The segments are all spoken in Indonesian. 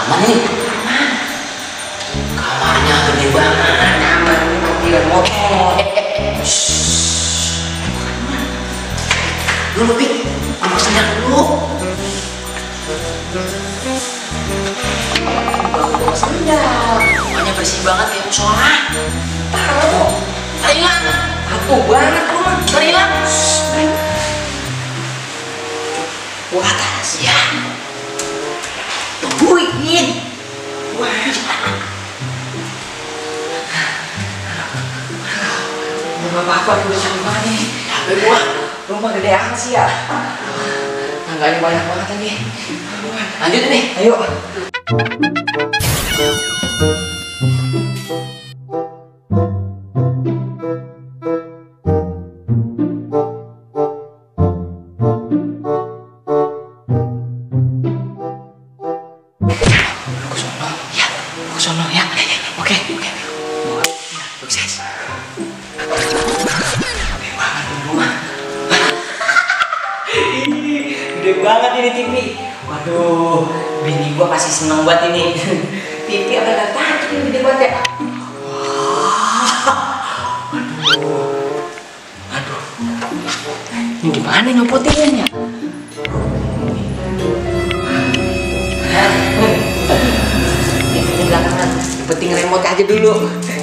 Aman nih. Kamarnya gede banget. Aman ini mobil motor. Dulu Pik, ambil sendal dulu. Bawa sendal. Rumahnya bersih banget kayak musola. Tahu. Hilang. Aku banget rumah. Hilang. Ke atas. Ya. Tungguin. Wah. Rumah papa udah sampai mana nih? Sampai gua. Rumah gede amat sih ya. Tangganya banyak banget lagi. Lanjut nih. Ayo. Ke sono ya. Oke. Sukses. Gede banget ini TV. Waduh, bini gua pasti seneng banget ini. TV ada tadi ini gede banget ya. Aduh. Ini gimana nyopotinnya? Ini belakangan. Penting remote aja dulu.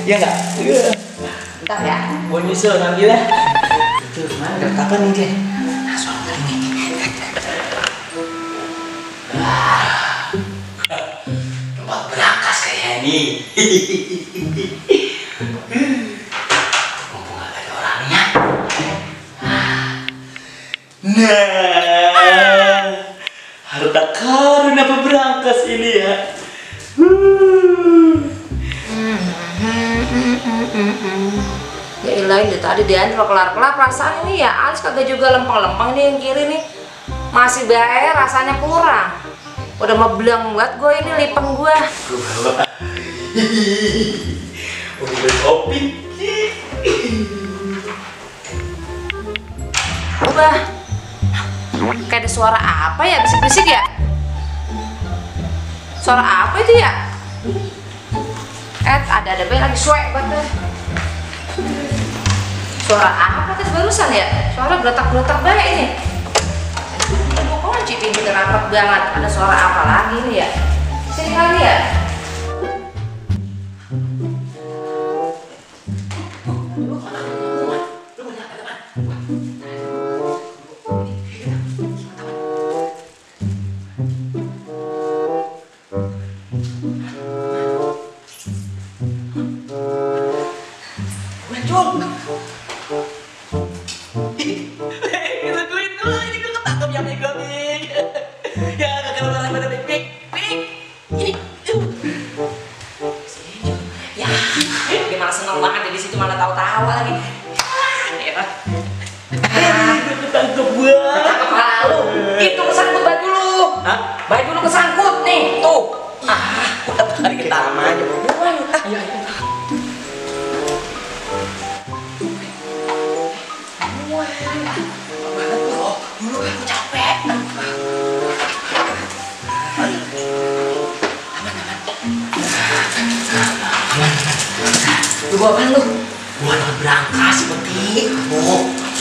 Ya nggak? Ntar ya. Gua nyusul ngambil ya. Itu mana? Dari kapan nih dia? Langsung kali nih. Tempat berangkas kayak ini. Mumpung gak ada orangnya. Nah, harta karun apa berangkas ini ya? Ya ilahin deh tadi dia kelar-kelar perasaan ini ya alis kagak juga lempeng-lempeng nih yang kiri nih masih bae rasanya kurang udah mebleng banget gue ini lipen gue Udah kopi. ubah kayak ada suara apa ya bisik-bisik ya suara apa itu ya ada bayi lagi suek banget suara apa tadi barusan ya suara geletak-geletak baik ini mau kunci pintunya rapat banget ada suara apa lagi nih ya sini kali ya Tungguin dulu, ini gue ketangkep ya Pik. Ya gak keluar pada Pik. Ini. Ya, dia malah seneng banget di situ malah tawa-tawa lagi. Ya. Gue ketangkep banget. Kepala lu, itu kesangkut baju lu. Hah? Baju lu kesangkut nih, tuh. Udah tarik ke taman aja. Ayo. Dulu aku capek. Lu bawa apaan lu? Buat berangkas seperti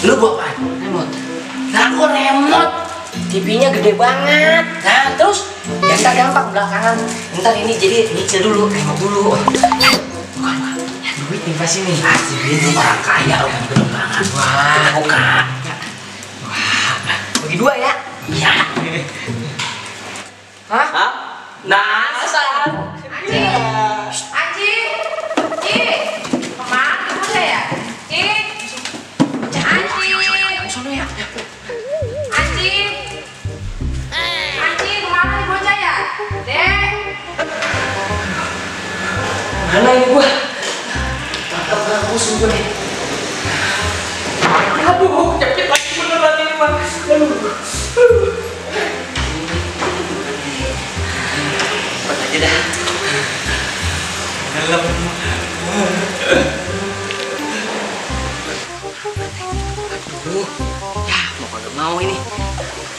lu bawa apa? Remote. Nah, aku remote. TV-nya gede banget. Nah, terus Ya ntar gampang belakangan. Ntar ini jadi nyicil dulu, remote dulu. bukan. Ya duit nih pasti nih. Pasti ini orang kaya orang gede banget. Wah, Buka. bagi dua ya. Iya. Hah? Hah? Nasar. anjing anjing kemana tuh ya anjing Sono ya. anjing kemana nih bocah ya dek Mana ini gua? Tangkap aku sungguh nih. Aduh, cepet lagi beneran ini mah. Aduh. Cepat aja dah. Dalam. Aduh. Ya, mau kagak mau ini.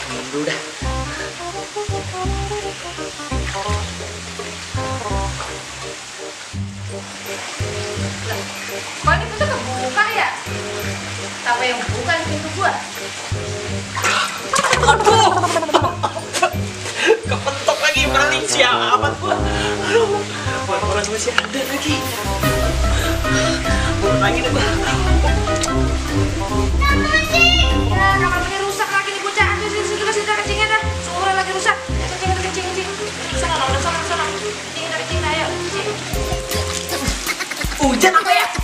Minum dulu dah. gua. Aduh. Kepentok lagi maling siamat gua. Aduh. Orang-orang masih ada lagi. Buat lagi deh gua. Ya, kamar mandi rusak lagi nih bocah. Aduh, sini kencingnya dah. Sumurnya lagi rusak. Kencing. Sana, kencing, ayo. Kencing. Hujan apa ya?